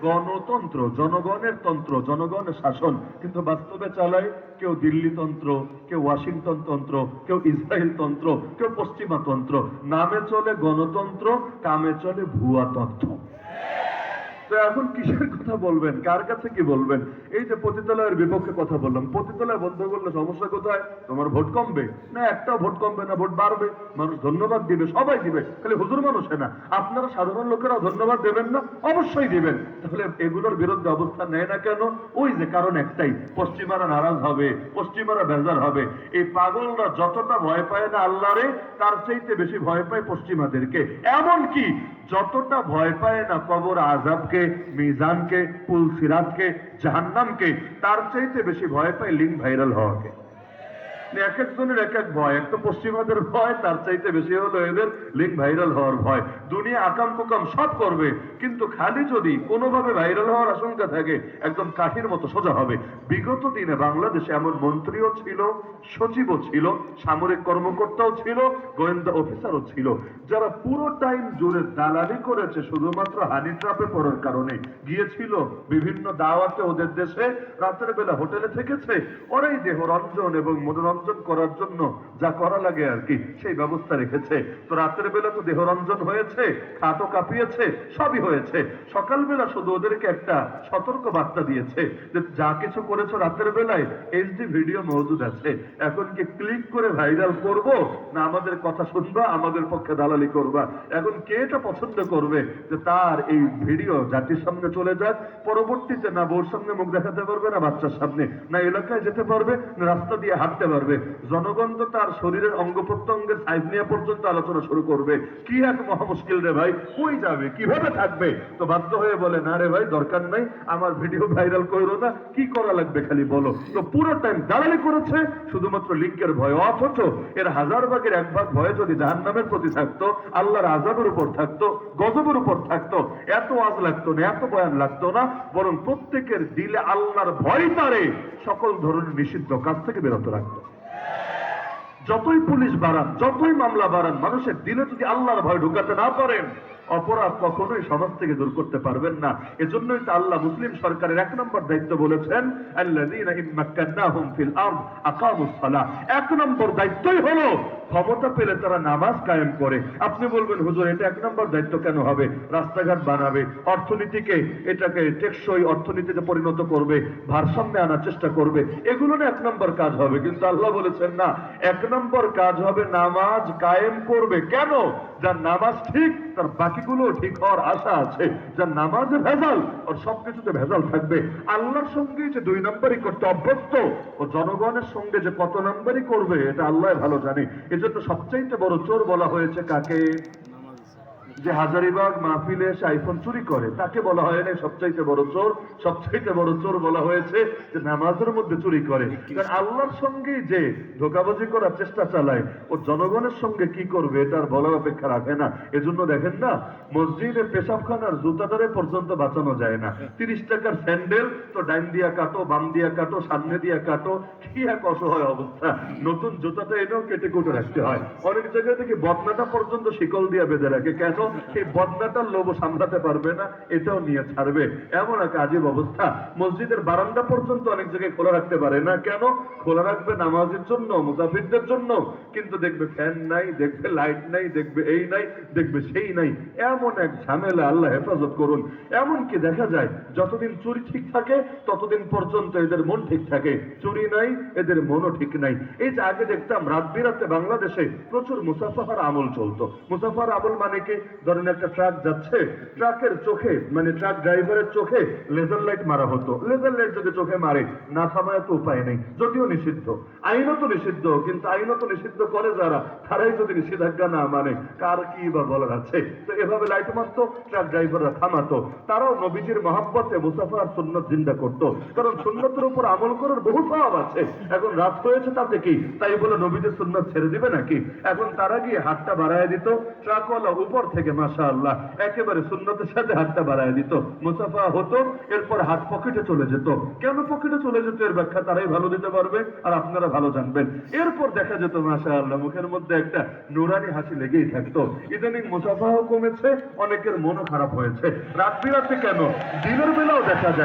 গণতন্ত্র, জনগণের তন্ত্র, জনগণের শাসন, কিন্তু বাস্তবে চালায় কেউ দিল্লি তন্ত্র, কেউ ওয়াশিংটন তন্ত্র, কেউ ইসরায়েল তন্ত্র, কেউ পশ্চিমা তন্ত্র। নামে চলে গণতন্ত্র, কামে চলে ভুয়া তন্ত্র। তো এখন কিসের কথা বলবেন, কার কাছে কি বলবেন? এই যে পতিতালয়ের বিপক্ষে কথা বললাম, পতিতালয় বন্ধ করলে সমস্যা কোথায়? তোমার ভোট কমবে না? একটাও ভোট কমবে না, ভোট বাড়বে। মানুষ ধন্যবাদ দিবে, সবাই দিবে, খালি হুজুর মানুষে না। আপনারা সাধারণ লোকেরা ধন্যবাদ দেবেন না? অবশ্যই দিবেন। তাহলে এগুলোর বিরুদ্ধে অবস্থান নেয় না কেন? ওই যে কারণ একটাই, পশ্চিমারা নারাজ হবে, পশ্চিমারা বেজার হবে। এই পাগলরা যতটা ভয় পায় না আল্লাহরে, তার চাইতে বেশি ভয় পায় পশ্চিমাদেরকে। এমন কি যতটা ভয় পায় না কবর আযাবকে, মিজানকে, পুল সিরাতকে, জাহান্নামকে, তার চাইতে বেশি ভয় পায় লিঙ্ক ভাইরাল হওয়াকে। এক একজনের এক এক ভয়। এক তো পশ্চিমাদের ভয়, তার চাইতে বেশি হলো এদের লিঙ্ক ভাইরাল হওয়ার ভয়। দুনিয়া আকাম কুকাম সব করবে, কিন্তু খালি যদি কোনোভাবে ভাইরাল হওয়ার আশঙ্কা থাকে, একদম কাঠির মতো সোজা হবে। বিগত দিনে বাংলাদেশে এমন মন্ত্রীও ছিল, সচিবও ছিল, সামরিক কর্মকর্তাও ছিল, গোয়েন্দা অফিসারও ছিল, যারা পুরো টাইম জুড়ে দালালি করেছে শুধুমাত্র হানি ট্রাপে পড়ার কারণে। গিয়েছিল বিভিন্ন দাওয়াতে ওদের দেশে, রাতের বেলা হোটেলে থেকেছে, ওরাই দেহ রঞ্জন এবং মনোরঞ্জন করার জন্য যা করা লাগে আর কি, সেই ব্যবস্থা রেখেছে। তো রাতের বেলা তো দেহ রঞ্জন হয়েছে, খাটও কাঁপিয়েছে, সবই হয়েছে। সকালবেলা শুধু ওদেরকে একটা সতর্ক বার্তা দিয়েছে যে যা কিছু করেছো রাতের বেলায় এইচডি ভিডিও মজুদ আছে, এখন কি ক্লিক করে ভাইরাল করব, না আমাদের কথা শুনবা, আমাদের পক্ষে দালালি করবা? এখন কে এটা পছন্দ করবে যে তার এই ভিডিও জাতির সামনে চলে যাক, পরবর্তীতে না বউর সামনে মুখ দেখাতে পারবে, না বাচ্চার সামনে, না এলাকায় যেতে পারবে, না রাস্তা দিয়ে হাঁটতে পারবে? জনগণ তো তার শরীরের অঙ্গ প্রত্যঙ্গের সাইজ নিয়ে পর্যন্ত আলোচনা শুরু করবে। কি এক মহা মুশকিল রে ভাই, কই যাবে, কিভাবে থাকবে? তো বাধ্য হয়ে বলে না রে ভাই, দরকার নাই, আমার ভিডিও ভাইরাল করো না, কি করা লাগবে খালি বলো। তো পুরো টাইম দালালি করেছে শুধুমাত্র লিঙ্কের ভয়। অথচ এর হাজার ভাগের এক ভাগ ভয় যদি জাহান্নামের প্রতি থাকতো, আল্লাহর আযাবের উপর থাকতো, গজবের উপর থাকতো, এত ওয়াজ লাগতো না, এত বয়ান লাগতো না। বরং প্রত্যেকের দিলে আল্লাহর ভয় তারে সকল ধরনের নিষিদ্ধ কাজ থেকে বিরত রাখতো। যতই পুলিশ বাড়ান, যতই মামলা বাড়ান, মানুষের দিলে যদি আল্লাহর ভয় ঢুকাতে না পারেন, অপরাধ কখনোই সমাজ থেকে দূর করতে পারবেন না। এজন্যই তো আল্লাহ মুসলিম সরকারের ১ নম্বর দায়িত্ব বলেছেন, আল্লাযীনা ইম্মাক্কান্নাহুম ফিল আরদ আকামুস সালাহ। ১ নম্বর দায়িত্বই হলো ক্ষমতা পেলে তারা নামাজ কায়েম করে। আপনি বলবেন হুজুর এটা ১ নম্বর দায়িত্ব কেন হবে? রাস্তাঘাট বানাবে, অর্থনীতিকে এটাকে টেকসই অর্থনীতিতে পরিণত করবে, ভারসাম্যে আনার চেষ্টা করবে, এগুলো না ১ নম্বর কাজ হবে। কিন্তু আল্লাহ বলেছেন না, ১ নম্বর কাজ হবে নামাজ কায়েম করবে। কেন? যার নামাজ ঠিক, তার বাকিগুলো ঠিক হওয়ার আশা আছে। যার নামাজে ভেজাল, ওর সবকিছুতে ভেজাল থাকবে। আল্লাহর সঙ্গে যে ২ নম্বরই করতে অভ্যস্ত, ও জনগণের সঙ্গে যে কত নম্বরই করবে এটা আল্লাহ ভালো জানে। এজন্য সবচাইতে বড় চোর বলা হয়েছে কাকে? যে হাজারিবাগ মাহফিলে এসে আইফোন চুরি করে তাকে বলা হয় না সবচাইতে বড় চোর। সবচাইতে বড় চোর বলা হয়েছে যে নামাজের মধ্যে চুরি করে। কারণ আল্লাহর সঙ্গে যে ধোঁকাবাজি করার চেষ্টা চালায়, ও জনগণের সঙ্গে কি করবে এটার বলার অপেক্ষা রাখে না। এজন্য দেখেন না, মসজিদের পেশাবখানার জুতাটারে পর্যন্ত বাঁচানো যায় না। ৩০ টাকার স্যান্ডেল তো ডাইন দিয়া কাটো, বাম দিয়া কাটো, সামনে দিয়া কাটো, কি এক অসহায় অবস্থা। নতুন জুতাটা এনেও কেটে কুটে রাখতে হয়। অনেক জায়গায় থেকে বদনাটা পর্যন্ত শিকল দিয়া বেঁধে রাখে। কেন? এই বদনাটার লোভ সামলাতে পারবে না, এটাও নিয়ে ছাড়বে। এমন এক আজীব অবস্থা। মসজিদের বারান্দা পর্যন্ত অনেক জায়গায় খোলা রাখতে পারে না। কেন? খোলা রাখবে নামাজের জন্য, মুসাফিরদের জন্য। কিন্তু দেখবে ফ্যান নাই, দেখবে লাইট নাই, দেখবে এই নাই, দেখবে সেই নাই। এমন এক ঝামেলা, আল্লাহ হেফাজত করুন। এমনকি দেখা যায় যতদিন চুরি ঠিক থাকে ততদিন পর্যন্ত এদের মন ঠিক থাকে, চুরি নাই এদের মনও ঠিক নাই। এই যে আগে দেখতাম রাত বিরাতে বাংলাদেশে প্রচুর মুসাফাহার আমল চলতো। মুসাফাহার আমল মানে কি? ধরেন একটা ট্রাক যাচ্ছে, ট্রাকের চোখে মানে ট্রাক ড্রাইভারের চোখে লেজার লাইট মারা হতো। লেজার লাইট যদি চোখে মারে, না থামায় তো উপায় নেই, যদিও নিষিদ্ধ, আইনত নিষিদ্ধ। কিন্তু আইনত নিষিদ্ধ করে যারা, তারাই যদি নিষেধাজ্ঞা না মানে, কার কি বা বলার আছে? তো এভাবে লাইট মারতো, ট্রাক ড্রাইভাররা থামাতো। তারাও নবীজির মহব্বতে মুসাফাহার সুন্নত জিন্দা করতো। কারণ সুন্নতের উপর আমল করার বহু সওয়াব আছে। এখন রাত হয়েছে তাতে কি, তাই বলে নবীজির সুন্নত ছেড়ে দিবে নাকি? এখন তারা গিয়ে হাতটা বাড়ায় দিত, ট্রাকওয়ালা উপর থেকে থেকে মাশাআল্লাহ একেবারে সুন্নতের সাথে হাতটা বাড়ায় দিত, মুসাফা হতো, এরপর হাত পকেটে চলে যেত। কেন পকেটে চলে যেত এর ব্যাখ্যা তারাই ভালো দিতে পারবে, আর আপনারা ভালো জানবেন। এরপর দেখা যেত মাশাআল্লাহ মুখের মধ্যে একটা নুরানি হাসি লেগেই থাকতো। ইদানিং মুসাফাও কমেছে, অনেকের মনও খারাপ হয়েছে। রাত বিরাতে কেন, দিনের বেলাও দেখা যায়